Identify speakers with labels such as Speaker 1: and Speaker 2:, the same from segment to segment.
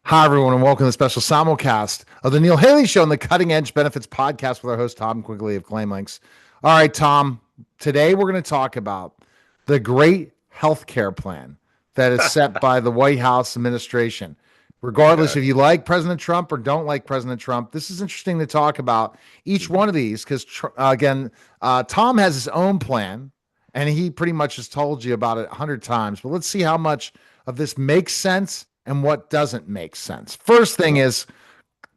Speaker 1: Hi, everyone, and welcome to the special simulcast of the Neil Haley Show and the Cutting Edge Benefits Podcast with our host, Tom Quigley of ClaimLinx. All right, Tom, today we're going to talk about the great healthcare plan that is set by the White House administration. Regardless
Speaker 2: Okay.
Speaker 1: if you like President Trump or don't like President Trump, this is interesting to talk about each one of these because, Tom has his own plan and he pretty much has told you about it 100 times. But let's see how much of this makes sense and what doesn't make sense. First thing is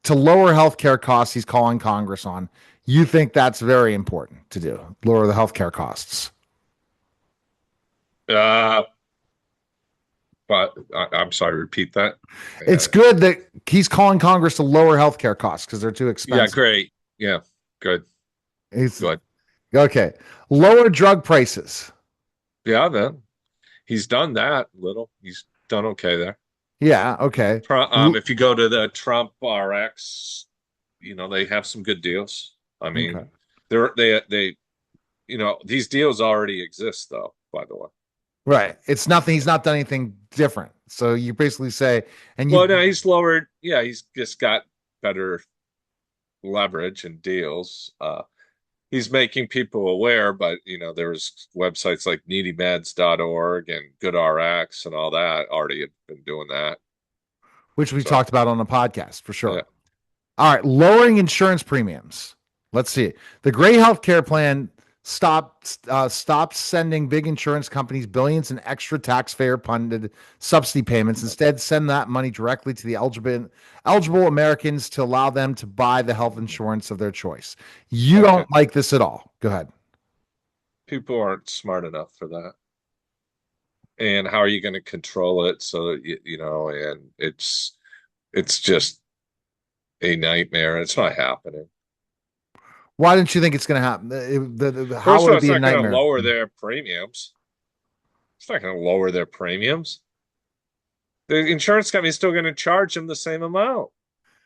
Speaker 1: to lower healthcare costs, he's calling Congress on. You think that's very important to do, lower the healthcare costs?
Speaker 2: Uh, but I'm sorry, repeat that.
Speaker 1: It's
Speaker 2: Yeah.
Speaker 1: good that he's calling Congress to lower healthcare costs because they're too
Speaker 2: Yeah,
Speaker 1: expensive.
Speaker 2: great. Yeah, good.
Speaker 1: He's
Speaker 2: Good.
Speaker 1: okay. Lower drug prices.
Speaker 2: Yeah, then he's done that little. He's done okay there.
Speaker 1: Yeah, okay.
Speaker 2: If you go to the Trump RX, they have some good deals. I
Speaker 1: Okay.
Speaker 2: mean, they these deals already exist though, by the way.
Speaker 1: Right. It's nothing. He's not done anything different. So you basically say, and
Speaker 2: Well,
Speaker 1: you,
Speaker 2: no, he's lowered. Yeah, he's just got better leverage and deals. He's making people aware, but there's websites like needymeds.org and GoodRx and all that already have been doing that.
Speaker 1: which we
Speaker 2: So
Speaker 1: talked about on the podcast for
Speaker 2: yeah,
Speaker 1: sure. All right, lowering insurance premiums. Let's see. The Gray Healthcare Plan stopped sending big insurance companies billions in extra taxpayer-funded subsidy payments. Instead, send that money directly to the eligible Americans to allow them to buy the health insurance of their choice. You
Speaker 2: okay.
Speaker 1: don't like this at all. Go ahead.
Speaker 2: People aren't smart enough for that. And how are you going to control it? So that and it's just a nightmare. It's not happening.
Speaker 1: Why didn't you think it's going to happen? How
Speaker 2: First of
Speaker 1: would
Speaker 2: all,
Speaker 1: it
Speaker 2: it's
Speaker 1: be a
Speaker 2: not going to
Speaker 1: nightmare?
Speaker 2: lower their premiums. It's not going to lower their premiums. The insurance company is still going to charge them the same amount.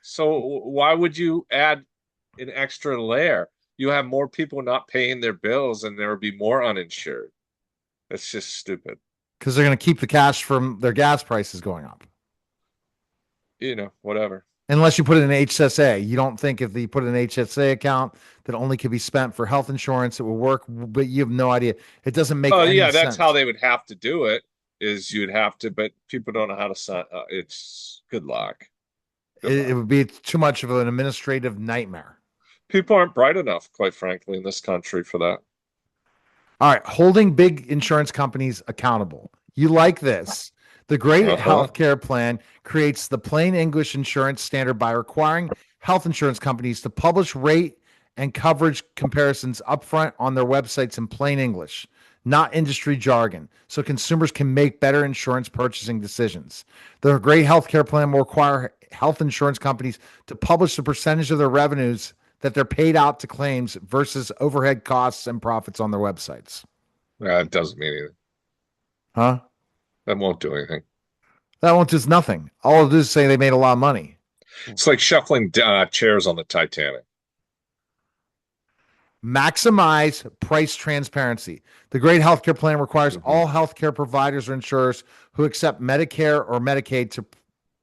Speaker 2: So why would you add an extra layer? You have more people not paying their bills and there will be more uninsured. That's just stupid.
Speaker 1: Because they're going to keep the cash from their gas prices going up.
Speaker 2: Whatever.
Speaker 1: Unless you put it in HSA. You don't think if you put it in an HSA account that only could be spent for health insurance, it will work, but you have no idea. It doesn't make
Speaker 2: Oh
Speaker 1: any
Speaker 2: yeah, that's how
Speaker 1: sense.
Speaker 2: they would have to do it. Is you'd have to, but people don't know how to sign. It's good luck. Good
Speaker 1: It
Speaker 2: luck.
Speaker 1: would be too much of an administrative nightmare.
Speaker 2: People aren't bright enough, quite frankly, in this country for that.
Speaker 1: All right, holding big insurance companies accountable. You like this. The Great
Speaker 2: Uh-huh.
Speaker 1: Healthcare Plan creates the plain English insurance standard by requiring health insurance companies to publish rate and coverage comparisons upfront on their websites in plain English, not industry jargon, so consumers can make better insurance purchasing decisions. The Great Healthcare Plan will require health insurance companies to publish the percentage of their revenues that they're paid out to claims versus overhead costs and profits on their websites.
Speaker 2: It doesn't mean anything.
Speaker 1: Huh?
Speaker 2: That won't do anything.
Speaker 1: That one does nothing. All it does is say they made a lot of money.
Speaker 2: It's like shuffling chairs on the Titanic.
Speaker 1: Maximize price transparency. The Great Healthcare Plan requires
Speaker 2: Hmm.
Speaker 1: all healthcare providers or insurers who accept Medicare or Medicaid to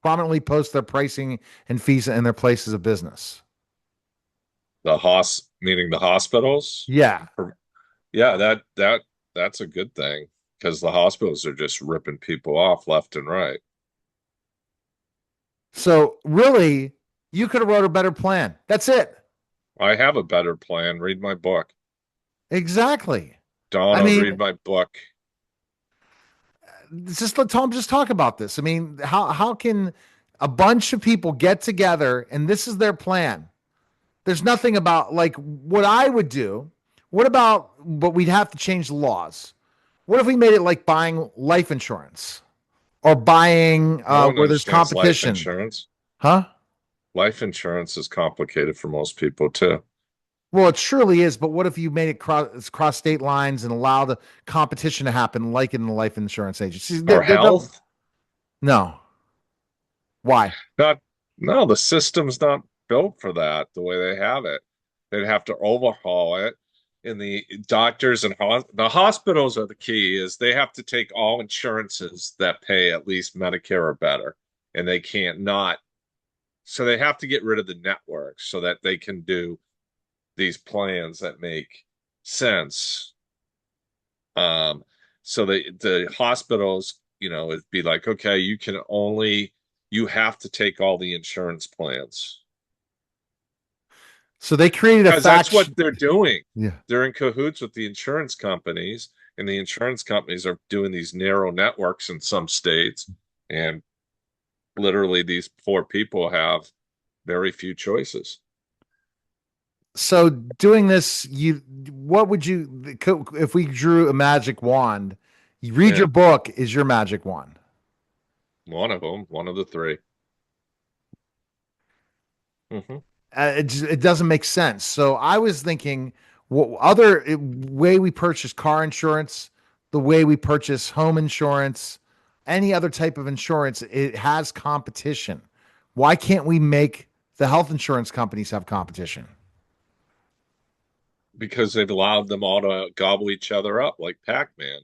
Speaker 1: prominently post their pricing and fees in their places of business.
Speaker 2: Meaning the hospitals.
Speaker 1: Yeah.
Speaker 2: Yeah, that's a good thing because the hospitals are just ripping people off left and right.
Speaker 1: So really, you could have wrote a better plan. That's it.
Speaker 2: I have a better plan. Read my book.
Speaker 1: Exactly. I
Speaker 2: Donna, read
Speaker 1: mean,
Speaker 2: my book.
Speaker 1: just let Tom just talk about this. I mean, how can a bunch of people get together and this is their plan? There's nothing about like what I would do. What about, but we'd have to change the laws. What if we made it like buying life insurance or buying
Speaker 2: No one
Speaker 1: where there's
Speaker 2: understands life
Speaker 1: competition?
Speaker 2: insurance.
Speaker 1: Huh?
Speaker 2: Life insurance is complicated for most people too.
Speaker 1: Well, it surely is, but what if you made it cross state lines and allow the competition to happen like in the life insurance agencies?
Speaker 2: Or health?
Speaker 1: No. Why?
Speaker 2: Not, no, the system's not built for that the way they have it. They'd have to overhaul it. And the doctors and the hospitals are the key is they have to take all insurances that pay at least Medicare or better. and they can't not. So they have to get rid of the networks so that they can do these plans that make sense. Um, so the hospitals, it'd be like, okay, you have to take all the insurance plans
Speaker 1: So they created a
Speaker 2: because that's what
Speaker 1: faction.
Speaker 2: they're doing.
Speaker 1: Yeah.
Speaker 2: They're in cahoots with the insurance companies, and the insurance companies are doing these narrow networks in some states, and literally these poor people have very few choices.
Speaker 1: So doing this, what would you, if we drew a magic wand, you read
Speaker 2: Yeah,
Speaker 1: your book is your magic wand.
Speaker 2: one of them, one of the three. Hmm.
Speaker 1: It doesn't make sense. So I was thinking, what other way we purchase car insurance, the way we purchase home insurance, any other type of insurance, it has competition. Why can't we make the health insurance companies have competition?
Speaker 2: Because they've allowed them all to gobble each other up like Pac-Man.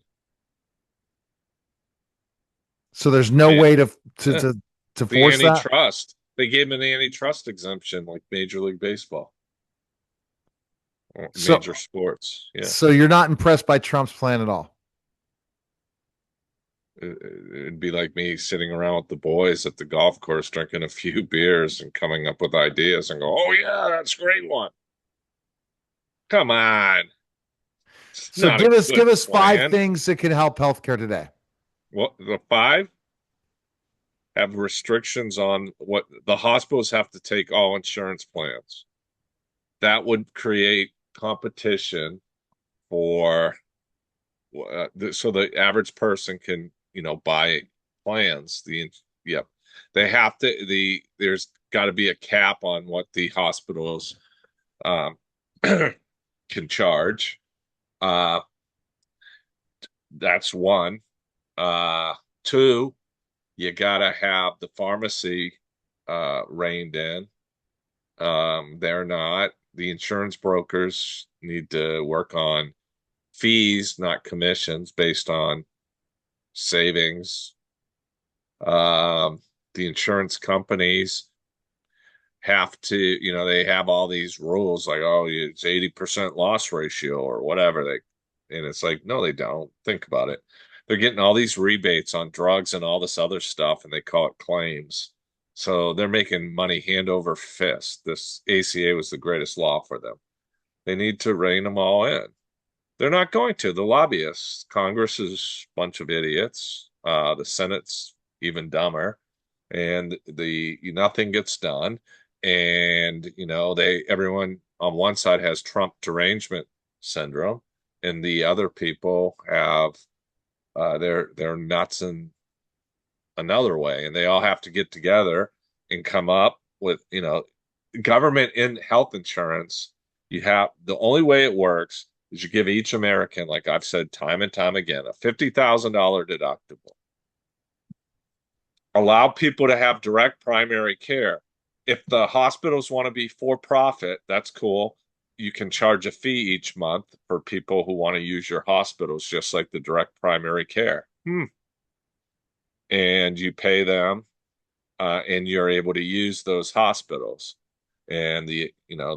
Speaker 1: So there's no
Speaker 2: And
Speaker 1: way to to
Speaker 2: yeah,
Speaker 1: to, to
Speaker 2: the
Speaker 1: force that.
Speaker 2: antitrust, they gave them an antitrust exemption like Major League Baseball or major
Speaker 1: So
Speaker 2: sports. Yeah.
Speaker 1: so you're not impressed by Trump's plan at all.
Speaker 2: It'd be like me sitting around with the boys at the golf course drinking a few beers and coming up with ideas and go, oh, yeah, that's a great one. Come on. It's
Speaker 1: So
Speaker 2: not a
Speaker 1: give
Speaker 2: good
Speaker 1: us five
Speaker 2: plan.
Speaker 1: things that could help healthcare today.
Speaker 2: Well, the five have restrictions on what the hospitals have to take all insurance plans. That would create competition for so the average person can buy plans. Yep, they have to there's got to be a cap on what the hospitals um, can charge. uh that's one. Two, you got to have the pharmacy reined in. They're not. The insurance brokers need to work on fees, not commissions, based on savings. Um, the insurance companies have to, they have all these rules like, oh, it's 80% loss ratio or whatever. And it's like, no, they don't. Think about it. They're getting all these rebates on drugs and all this other stuff, and they call it claims. So they're making money hand over fist. This ACA was the greatest law for them. They need to rein them all in. They're not going to. The lobbyists, Congress is a bunch of idiots. The Senate's even dumber, and the nothing gets done. And everyone on one side has Trump derangement syndrome, and the other people have they're nuts in another way, and they all have to get together and come up with government in health insurance. You have the only way it works is you give each American, like I've said time and time again, a $50,000 deductible. Allow people to have direct primary care. If the hospitals want to be for profit, that's cool. You can charge a fee each month for people who want to use your hospitals, just like the direct primary care. And you pay them, and you're able to use those hospitals. And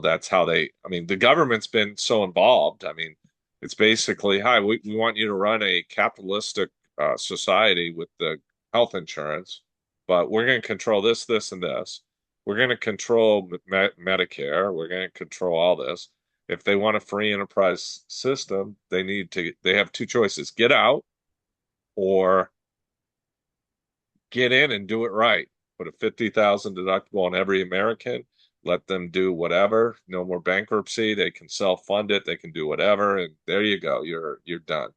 Speaker 2: that's how I mean, the government's been so involved. I mean, it's basically, hi, we want you to run a capitalistic society with the health insurance, but we're going to control this, this, and this. We're going to control Medicare. We're going to control all this. If they want a free enterprise system, they have two choices: get out or get in and do it right. Put a 50,000 deductible on every American. Let them do whatever. No more bankruptcy. They can self-fund it. They can do whatever, and there you go. You're done.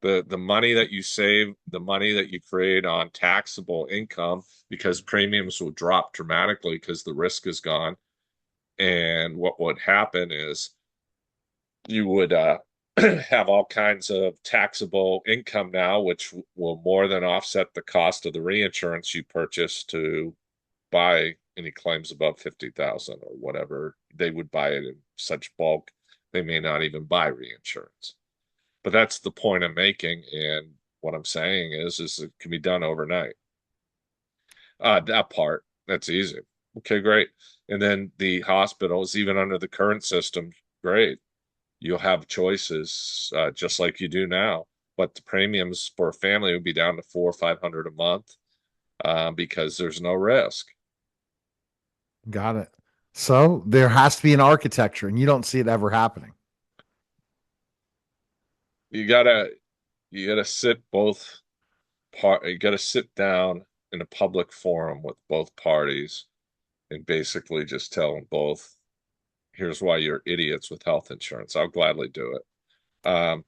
Speaker 2: The money that you save, the money that you create on taxable income, because premiums will drop dramatically because the risk is gone. And what would happen is you would have all kinds of taxable income now, which will more than offset the cost of the reinsurance you purchased to buy any claims above 50,000 or whatever. They would buy it in such bulk, they may not even buy reinsurance. But that's the point I'm making. And what I'm saying is it can be done overnight. That part, that's easy. Okay, great. And then the hospitals, even under the current system, great. You'll have choices, just like you do now. But the premiums for a family would be down to 400 or 500 a month, because there's no risk.
Speaker 1: Got it. So there has to be an architecture, and you don't see it ever happening.
Speaker 2: You gotta you gotta you gotta sit down in a public forum with both parties and basically just tell them both, here's why you're idiots with health insurance. I'll gladly do it.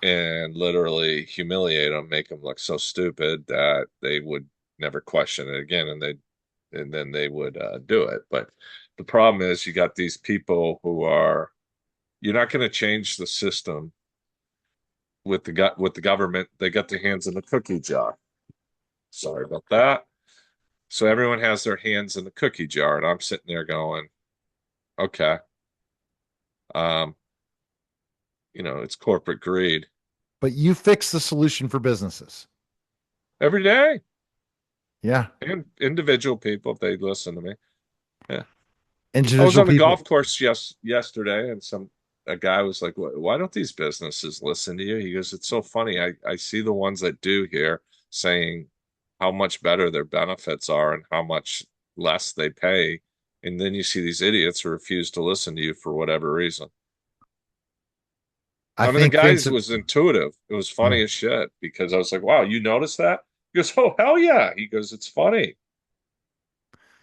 Speaker 2: And literally humiliate them, make them look so stupid that they would never question it again, and then they would do it. But the problem is, you got these people who are, you're not going to change the system with the government. They got their hands in the cookie jar. Sorry about that. So everyone has their hands in the cookie jar, and I'm sitting there going, okay, um, it's corporate greed
Speaker 1: But you fix the solution for businesses.
Speaker 2: every day,
Speaker 1: Yeah.
Speaker 2: and individual people if they listen to me. Yeah. I was
Speaker 1: Individual
Speaker 2: on the
Speaker 1: people.
Speaker 2: golf course yesterday, and a guy was like, "Why don't these businesses listen to you?" He goes, "It's so funny. I see the ones that do here saying how much better their benefits are and how much less they pay, and then you see these idiots who refuse to listen to you for whatever reason."
Speaker 1: I
Speaker 2: I mean, the
Speaker 1: think
Speaker 2: guy
Speaker 1: Vince.
Speaker 2: was intuitive. It was
Speaker 1: Yeah.
Speaker 2: funny as shit because I was like, "Wow, you noticed that?" He goes, "Oh, hell yeah." He goes, "It's funny."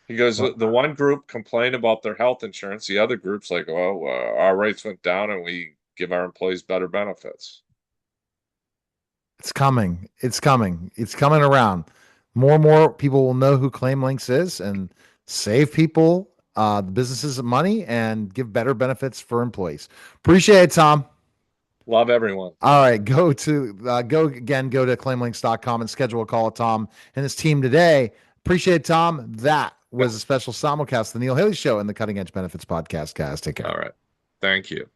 Speaker 2: He goes,
Speaker 1: Well,
Speaker 2: the one group complained about their health insurance. The other group's like, well, our rates went down and we give our employees better benefits.
Speaker 1: it's coming. It's coming. It's coming around. More and more people will know who ClaimLinx is and save people, the businesses money, and give better benefits for employees. Appreciate it, Tom.
Speaker 2: Love everyone.
Speaker 1: All right, go to claimlinks.com and schedule a call with Tom and his team today. Appreciate it, Tom. That was a special simulcast of the Neil Haley Show and the Cutting Edge Benefits Podcast, guys. Take care.
Speaker 2: All right. Thank you.